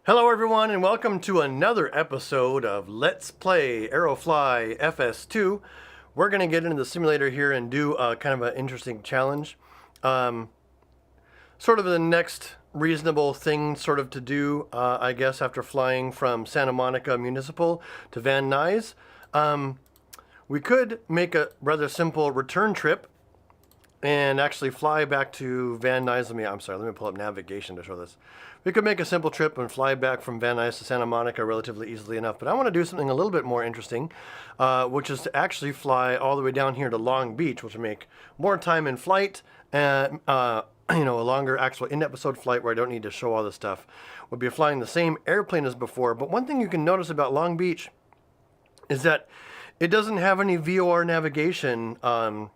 Hello everyone and welcome to another episode of Let's Play Aerofly FS2. We're going to get into the simulator here and do kind of an interesting challenge. Sort of the next reasonable thing sort of to do, I guess, after flying from Santa Monica Municipal to Van Nuys. We could make a rather simple return trip and actually fly back to Van Nuys. Let me pull up navigation to show this. We could make a simple trip and fly back from Van Nuys to Santa Monica relatively easily enough, but I want to do something a little bit more interesting, which is to actually fly all the way down here to Long Beach, which will make more time in flight and a longer actual in-episode flight where I don't need to show all this stuff. We'll be flying the same airplane as before, but one thing you can notice about Long Beach is that it doesn't have any VOR navigation on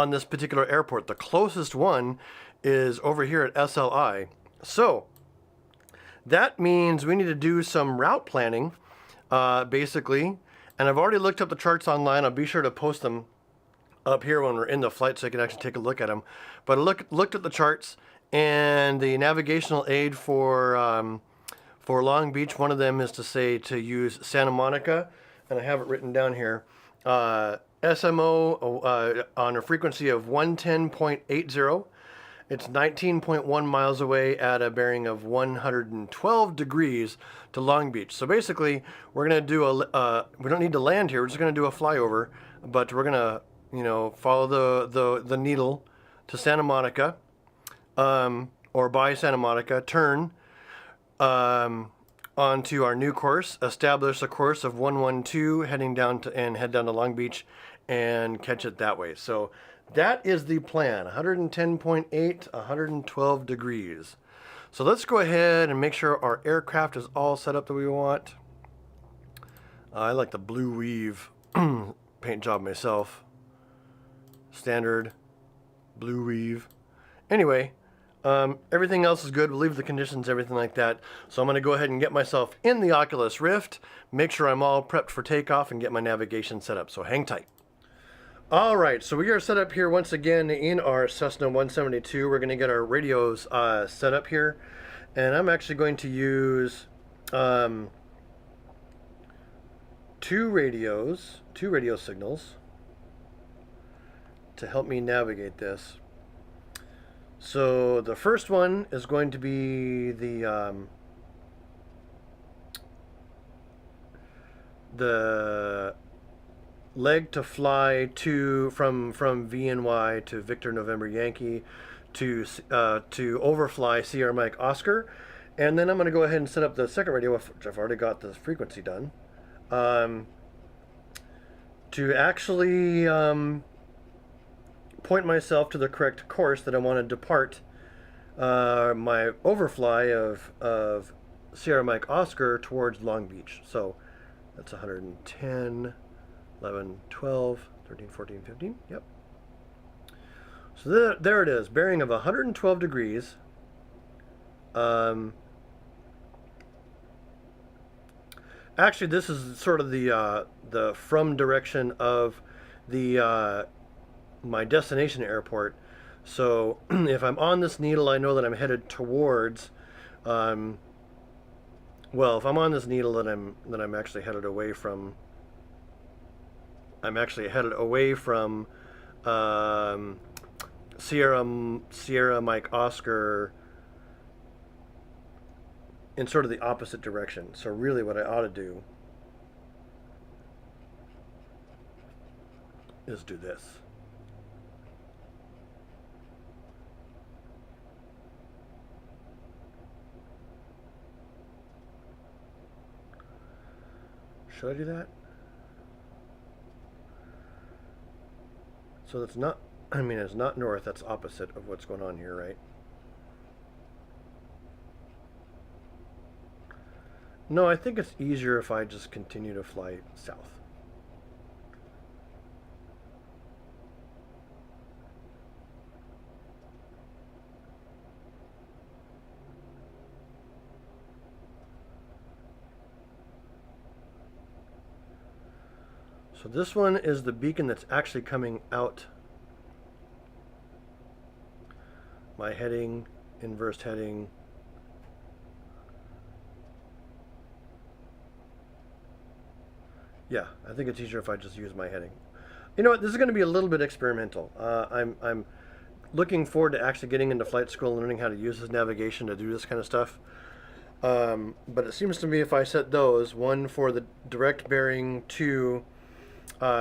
this particular airport. The closest one is over here at SLI. So that means we need to do some route planning, basically. And I've already looked up the charts online. I'll be sure to post them up here when we're in the flight so you can actually take a look at them. But I looked at the charts and the navigational aid for Long Beach. One of them is to use Santa Monica, and I have it written down here. SMO on a frequency of 110.80. It's 19.1 miles away at a bearing of 112 degrees to Long Beach. So basically, we're going to do we don't need to land here. We're just going to do a flyover, but we're going to, follow the needle to Santa Monica, or by Santa Monica, turn onto our new course, establish a course of 112, head down to Long Beach, and catch it that way. So that is the plan. 110.8, 112 degrees. So let's go ahead and make sure our aircraft is all set up that we want. I like the blue weave paint job myself. Standard blue weave. Anyway, everything else is good. We'll leave the conditions, everything like that. So I'm going to go ahead and get myself in the Oculus Rift, make sure I'm all prepped for takeoff, and get my navigation set up. So hang tight. All right, so we are set up here once again in our Cessna 172. We're going to get our radios set up here, and I'm actually going to use two radio signals to help me navigate this. So the first one is going to be the leg to fly from VNY to Victor November Yankee to overfly Sierra Mike Oscar, and then I'm going to go ahead and set up the second radio, which I've already got the frequency done, to actually point myself to the correct course that I want to depart my overfly of Sierra Mike Oscar towards Long Beach. So that's 110, 11, 12, 13, 14, 15. Yep. So there it is, bearing of 112 degrees. Actually, this is sort of the from direction of the my destination airport. So if I'm on this needle, I know that I'm headed towards. Well, if I'm on this needle, then I'm actually headed away from. I'm actually headed away from Sierra Mike Oscar in sort of the opposite direction. So really what I ought to do is do this. Should I do that? So that's not, it's not north, that's opposite of what's going on here, right? No, I think it's easier if I just continue to fly south. So this one is the beacon that's actually coming out. My heading, inverse heading, Yeah, I think it's easier if I just use my heading. You know what? This is going to be a little bit experimental. I'm looking forward to actually getting into flight school and learning how to use this navigation to do this kind of stuff. But it seems to me if I set those, one for the direct bearing to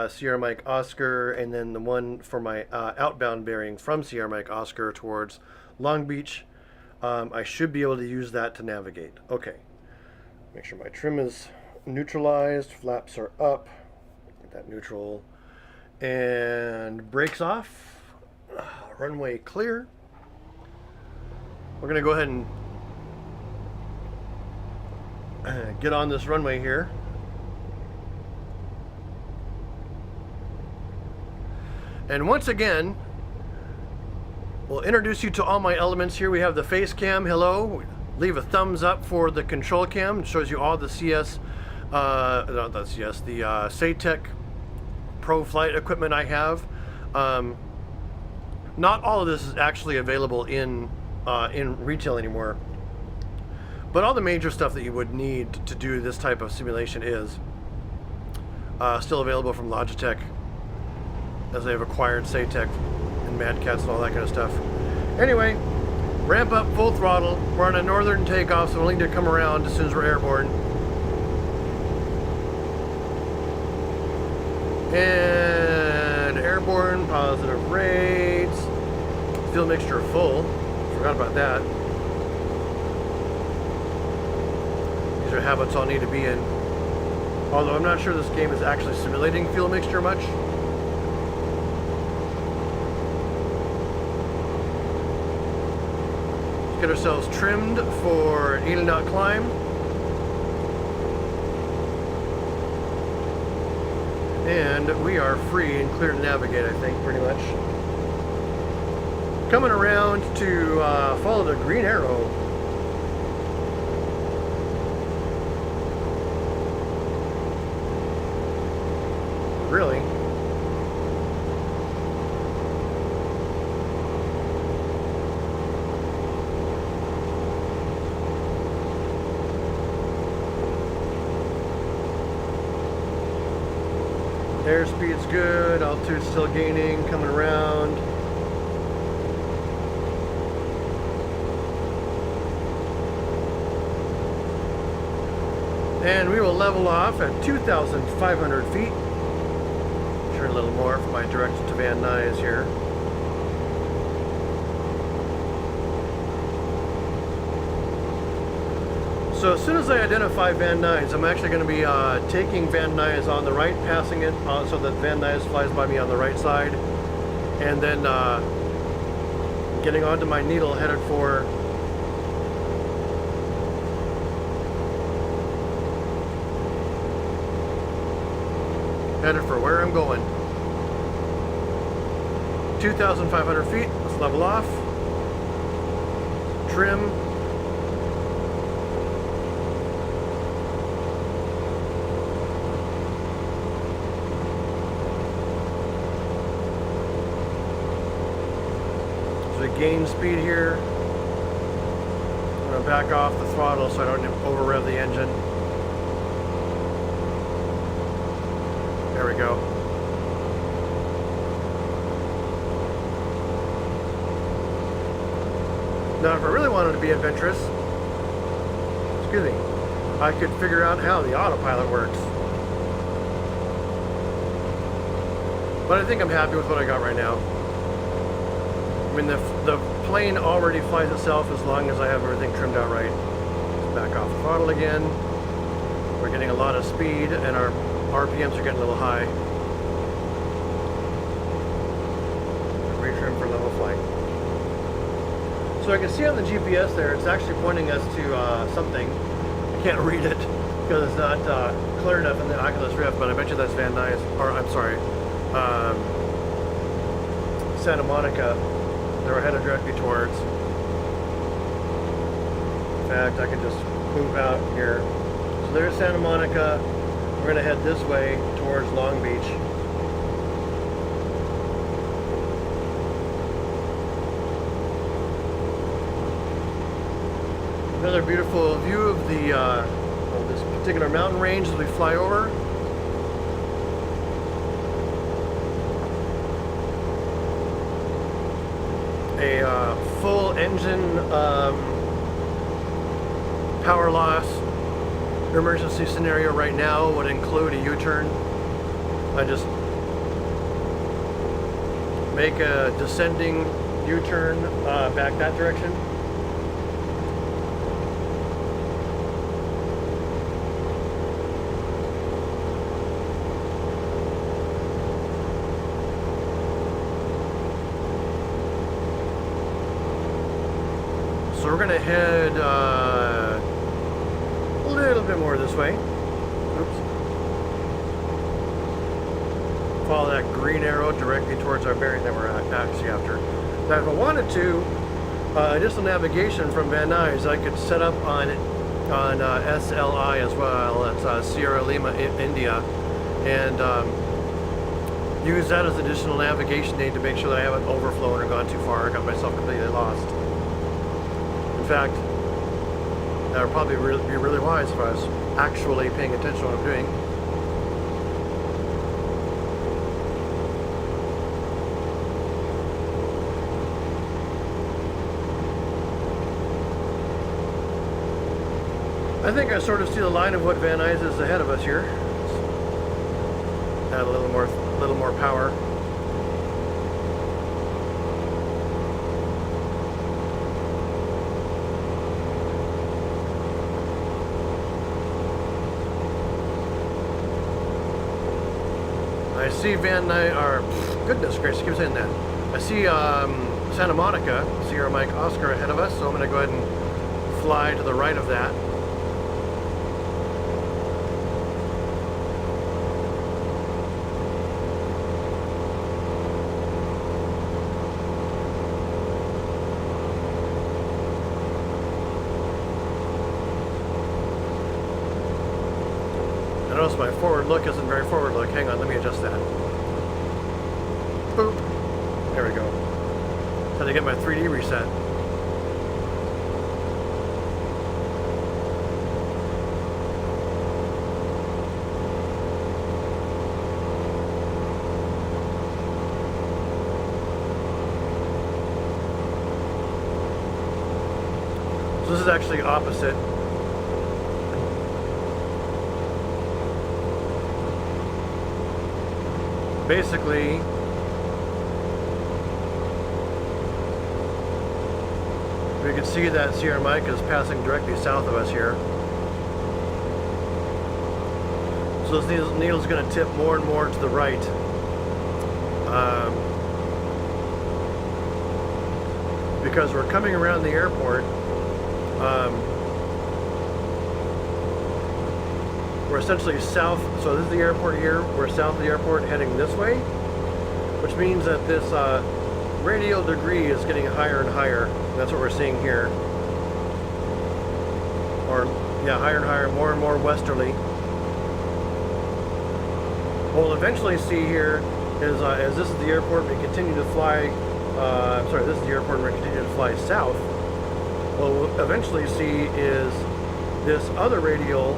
Sierra Mike Oscar, and then the one for my outbound bearing from Sierra Mike Oscar towards Long Beach, I should be able to use that to navigate. Okay, make sure my trim is neutralized, flaps are up, get that neutral, and brakes off, runway clear. We're going to go ahead and get on this runway here. And once again, we'll introduce you to all my elements here. We have the face cam, hello. Leave a thumbs up for the control cam. It shows you all the CS, not the CS, the SATEC Pro flight equipment I have. Not all of this is actually available in retail anymore. But all the major stuff that you would need to do this type of simulation is still available from Logitech, as they've acquired SATEC and Mad Catz and all that kind of stuff. Anyway, ramp up full throttle. We're on a northern takeoff, so we'll need to come around as soon as we're airborne. And airborne, positive rates. Fuel mixture full. Forgot about that. These are habits I'll need to be in. Although I'm not sure this game is actually simulating fuel mixture much. Let's get ourselves trimmed for an 80 knot climb. And we are free and clear to navigate, I think, pretty much. Coming around to follow the green arrow. Really? Airspeed's good, altitude's still gaining, coming around. And we will level off at 2,500 feet. Turn a little more for my direct to Van Nuys here. So as soon as I identify Van Nuys, I'm actually going to be taking Van Nuys on the right, passing it so that Van Nuys flies by me on the right side, and then getting onto my needle headed for where I'm going. 2,500 feet. Let's level off. Trim. So gain speed here. I'm going to back off the throttle so I don't over rev the engine. There we go. Now, if I really wanted to be adventurous, excuse me, I could figure out how the autopilot works. But I think I'm happy with what I got right now. I mean, the plane already flies itself as long as I have everything trimmed out right. Let's back off the throttle again. We're getting a lot of speed, and our RPMs are getting a little high. Retrim for level flight. So I can see on the GPS there, it's actually pointing us to something. I can't read it because it's not clear enough in the Oculus Rift, but I bet you that's Van Nuys, or I'm sorry, Santa Monica. They're headed directly towards. In fact, I can just move out here. So there's Santa Monica. We're going to head this way towards Long Beach. Another beautiful view of the of this particular mountain range as we fly over. a full engine power loss emergency scenario right now would include a U-turn. I just make a descending U-turn back that direction. So we're gonna head a little bit more this way. Oops. Follow that green arrow directly towards our bearing that we're actually after. Now, if I wanted to, additional navigation from Van Nuys, I could set up on SLI as well. That's Sierra Lima, India, and use that as additional navigation aid to make sure that I haven't overflown or gone too far. I got myself completely lost. In fact, that would probably be really wise if I was actually paying attention to what I'm doing. I think I sort of see the line of what Van Nuys is ahead of us here. Let's add a little more power. I see Van Nuys, or goodness gracious, keep saying that. I see Santa Monica, Sierra Mike Oscar ahead of us, so I'm going to go ahead and fly to the right of that. I notice my forward look isn't very forward look. Hang on, let me adjust that. Boop. There we go. Had to get my 3D reset. So this is actually opposite. Basically, we can see that Sierra Mike is passing directly south of us here. So this needle is going to tip more and more to the right. Because we're coming around the airport. We're essentially south, so this is the airport here, we're south of the airport heading this way, which means that this radial degree is getting higher and higher. That's what we're seeing here. Or, yeah, higher and higher, more and more westerly. What we'll eventually see here is, as this is the airport, we continue to fly, this is the airport, and we continue to fly south. What we'll eventually see is this other radial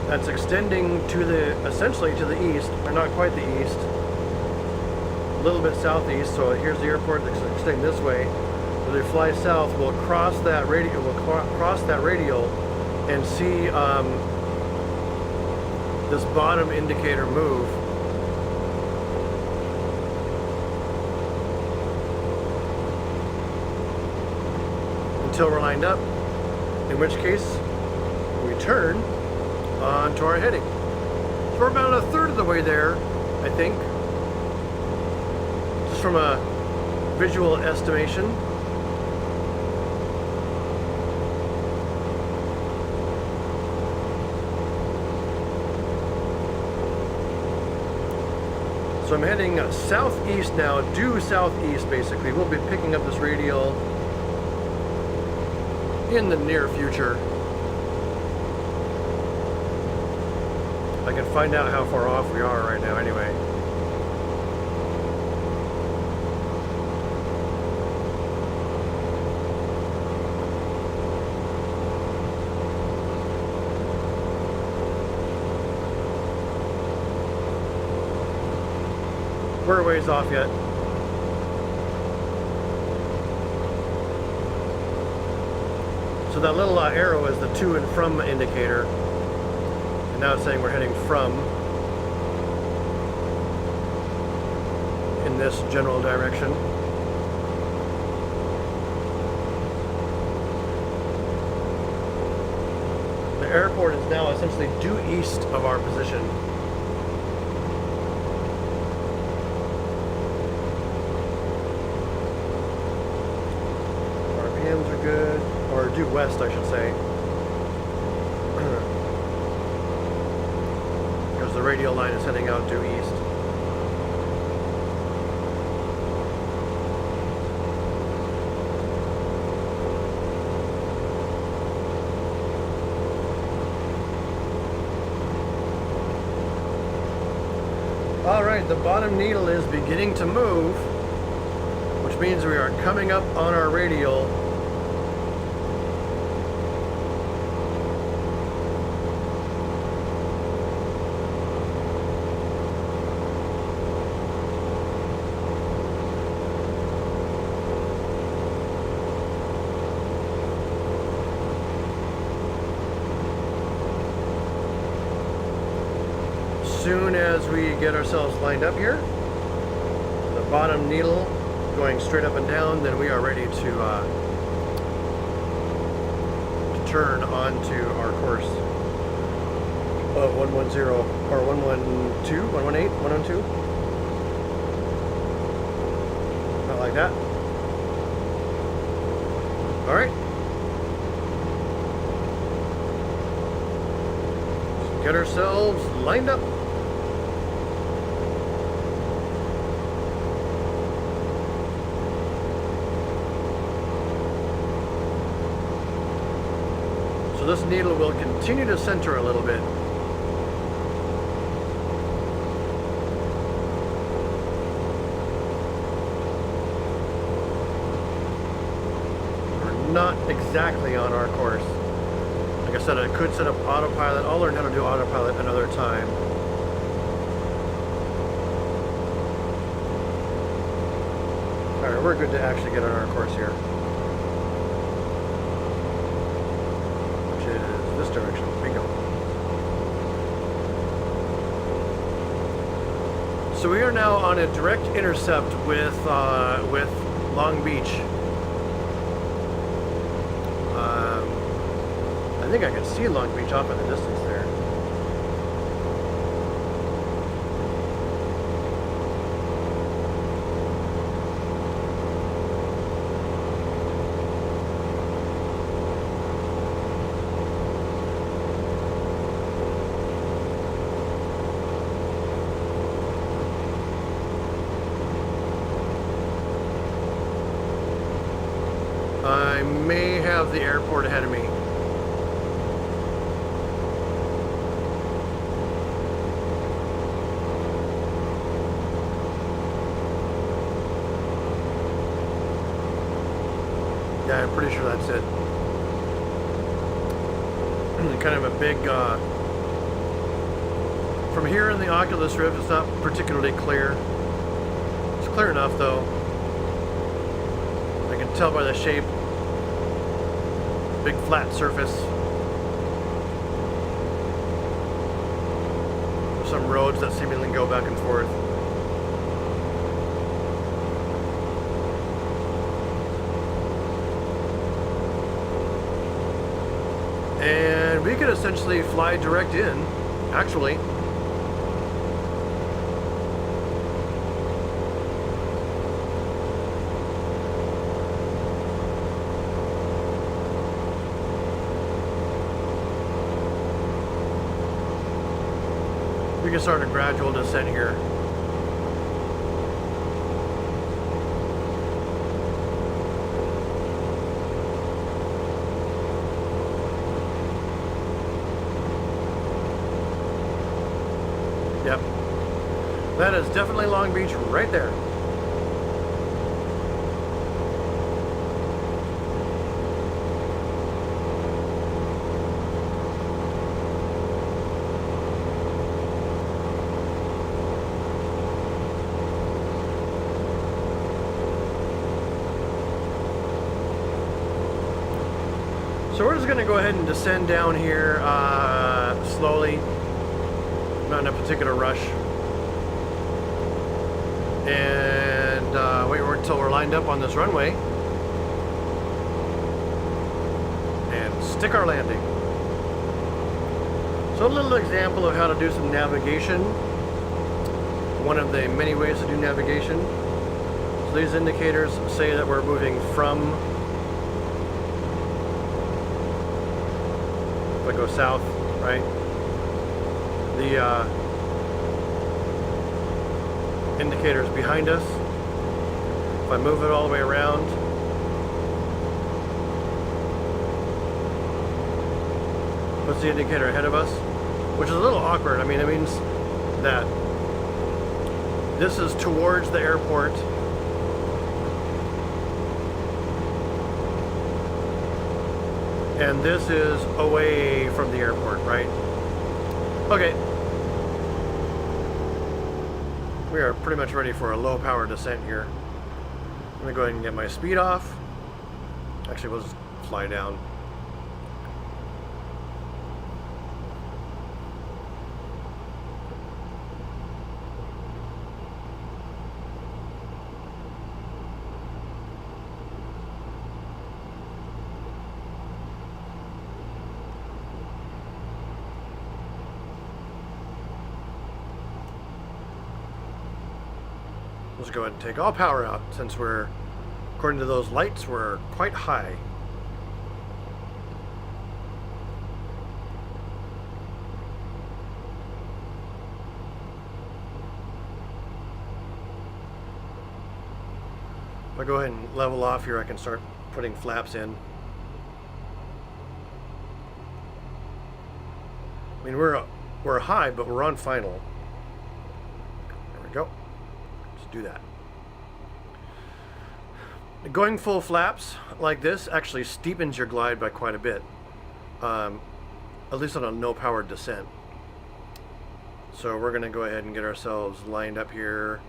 that's extending to essentially to the east, or not quite the east, a little bit southeast. So here's the airport that's extending this way. As we fly south, we'll cross that radial. And see this bottom indicator move. Until we're lined up, in which case we turn onto our heading. So we're about a third of the way there, I think, just from a visual estimation. So I'm heading southeast now, due southeast basically. We'll be picking up this radial in the near future. I can find out how far off we are right now anyway. We're a ways off yet. So that little arrow is the to and from indicator. And now it's saying we're heading from in this general direction. The airport is now essentially due east of our position. RPMs are good, or due west, I should say. Because the radial line is heading out due east. Alright, the bottom needle is beginning to move, which means we are coming up on our radial. Soon as we get ourselves lined up here, the bottom needle going straight up and down, then we are ready to turn onto our course of 110 or 112, 118, 112. Not like that. All right. So get ourselves lined up. This needle will continue to center a little bit. We're not exactly on our course. Like I said, I could set up autopilot. I'll learn how to do autopilot another time. Alright, we're good to actually get on our course here. This direction. Bingo. So we are now on a direct intercept with Long Beach. I think I can see Long Beach off in the distance there. I may have the airport ahead of me. Yeah, I'm pretty sure that's it. Kind of a big, from here in the Oculus Rift, it's not particularly clear. It's clear enough though. I can tell by the shape. Big flat surface. There's some roads that seemingly go back and forth. And we could essentially fly direct in, actually. We can start a gradual descent here. Yep. That is definitely Long Beach right there. So we're just going to go ahead and descend down here slowly, not in a particular rush, and wait until we're lined up on this runway and stick our landing. So a little example of how to do some navigation, one of the many ways to do navigation. So these indicators say that we're moving from, if I go south, right? The indicators behind us. If I move it all the way around, puts the indicator ahead of us, which is a little awkward. I mean, it means that this is towards the airport, and this is away from the airport, right? Okay. We are pretty much ready for a low power descent here. I'm gonna go ahead and get my speed off. Actually, we'll just fly down. Let's go ahead and take all power out since we're, according to those lights, we're quite high. If I go ahead and level off here, I can start putting flaps in. I mean, we're high, but we're on final. There we go. Do that. Going full flaps like this actually steepens your glide by quite a bit, at least on a no power descent. So we're going to go ahead and get ourselves lined up here.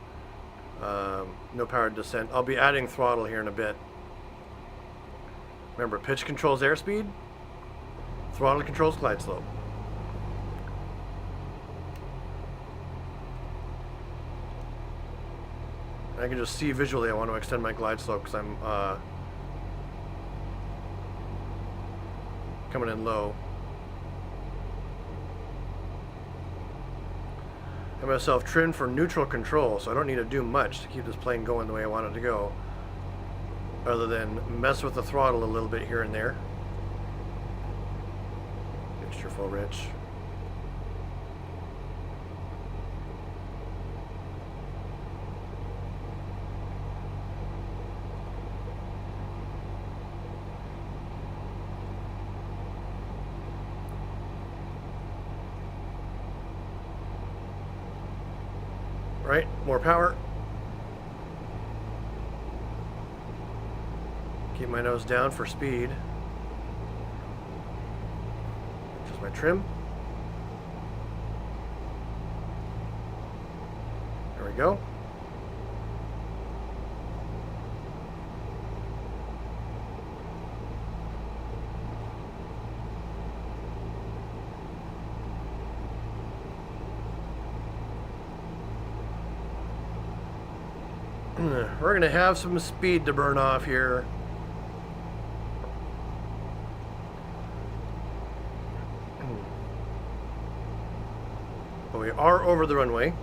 No power descent. I'll be adding throttle here in a bit. Remember, pitch controls airspeed, throttle controls glide slope. I can just see visually I want to extend my glide slope because I'm coming in low. I have myself trimmed for neutral control, so I don't need to do much to keep this plane going the way I want it to go, other than mess with the throttle a little bit here and there. Mixture full rich. Right, more power. Keep my nose down for speed. Just my trim. There we go. We're going to have some speed to burn off here. But we are over the runway.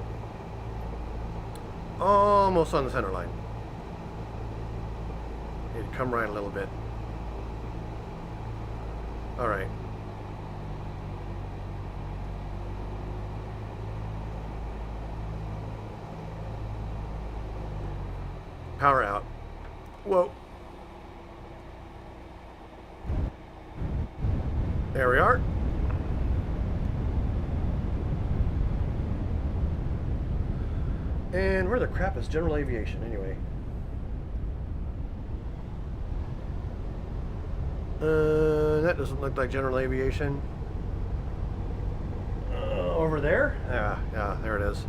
Almost on the center line. Need to come right a little bit. All right. Power out. Whoa. There we are. And where the crap is general aviation anyway? That doesn't look like general aviation. Over there? Yeah, there it is.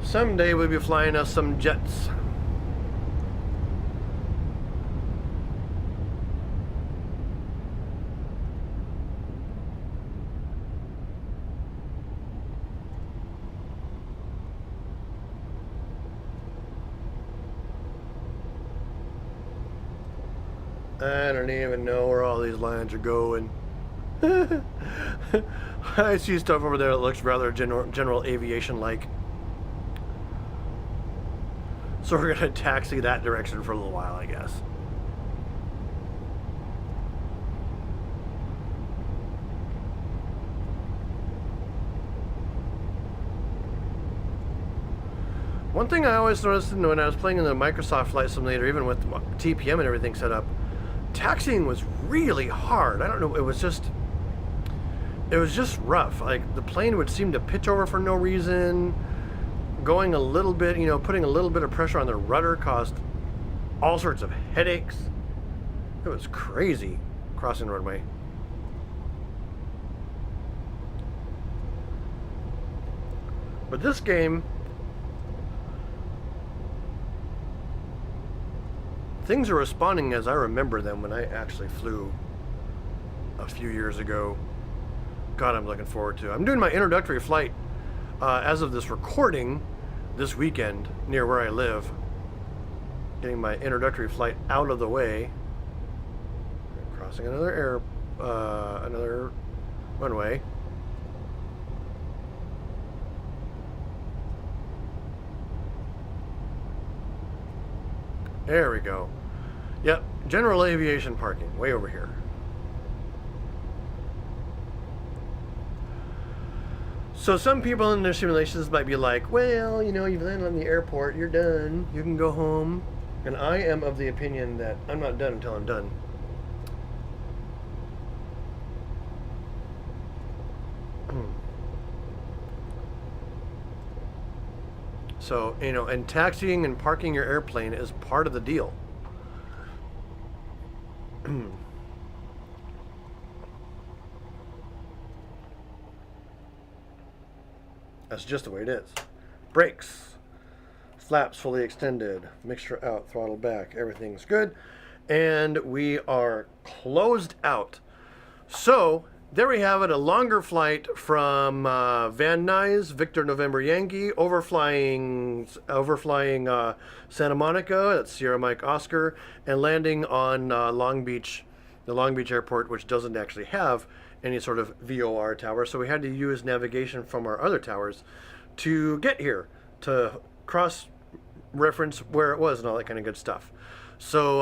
Someday we'll be flying us some jets. I don't even know where all these lines are going. I see stuff over there that looks rather general aviation-like. So we're going to taxi that direction for a little while, I guess. One thing I always noticed when I was playing in the Microsoft Flight Simulator, even with TPM and everything set up, taxiing was really hard. I don't know, it was just rough. Like, the plane would seem to pitch over for no reason. Going a little bit, you know, putting a little bit of pressure on the rudder caused all sorts of headaches. It was crazy crossing the roadway. But this game, things are responding as I remember them when I actually flew a few years ago. God, I'm looking forward to it. I'm doing my introductory flight as of this recording this weekend near where I live. Getting my introductory flight out of the way. Crossing another another runway. There we go. Yep, general aviation parking, way over here. So some people in their simulations might be like, well, you know, you've landed on the airport, you're done, you can go home. And I am of the opinion that I'm not done until I'm done. So, you know, and taxiing and parking your airplane is part of the deal. That's just the way it is. Brakes. Flaps fully extended. Mixture out, throttle back. Everything's good. And we are closed out. So, there we have it. A longer flight from Van Nuys, Victor November Yankee, overflying Santa Monica, that's Sierra Mike Oscar, and landing on Long Beach, the Long Beach airport, which doesn't actually have any sort of VOR tower. So we had to use navigation from our other towers to get here, to cross-reference where it was and all that kind of good stuff. So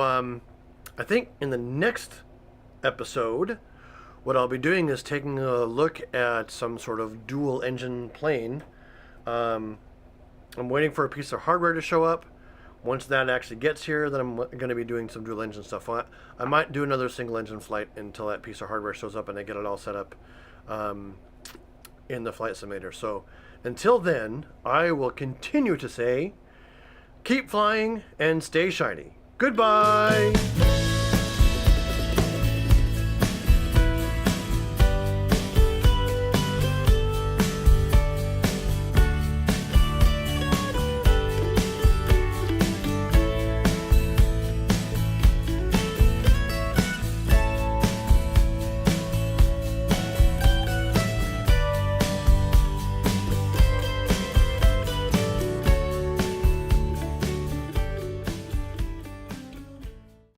I think in the next episode, what I'll be doing is taking a look at some sort of dual engine plane. I'm waiting for a piece of hardware to show up. Once that actually gets here, then I'm going to be doing some dual engine stuff. I might do another single engine flight until that piece of hardware shows up and I get it all set up in the flight simulator. So until then, I will continue to say, keep flying and stay shiny. Goodbye!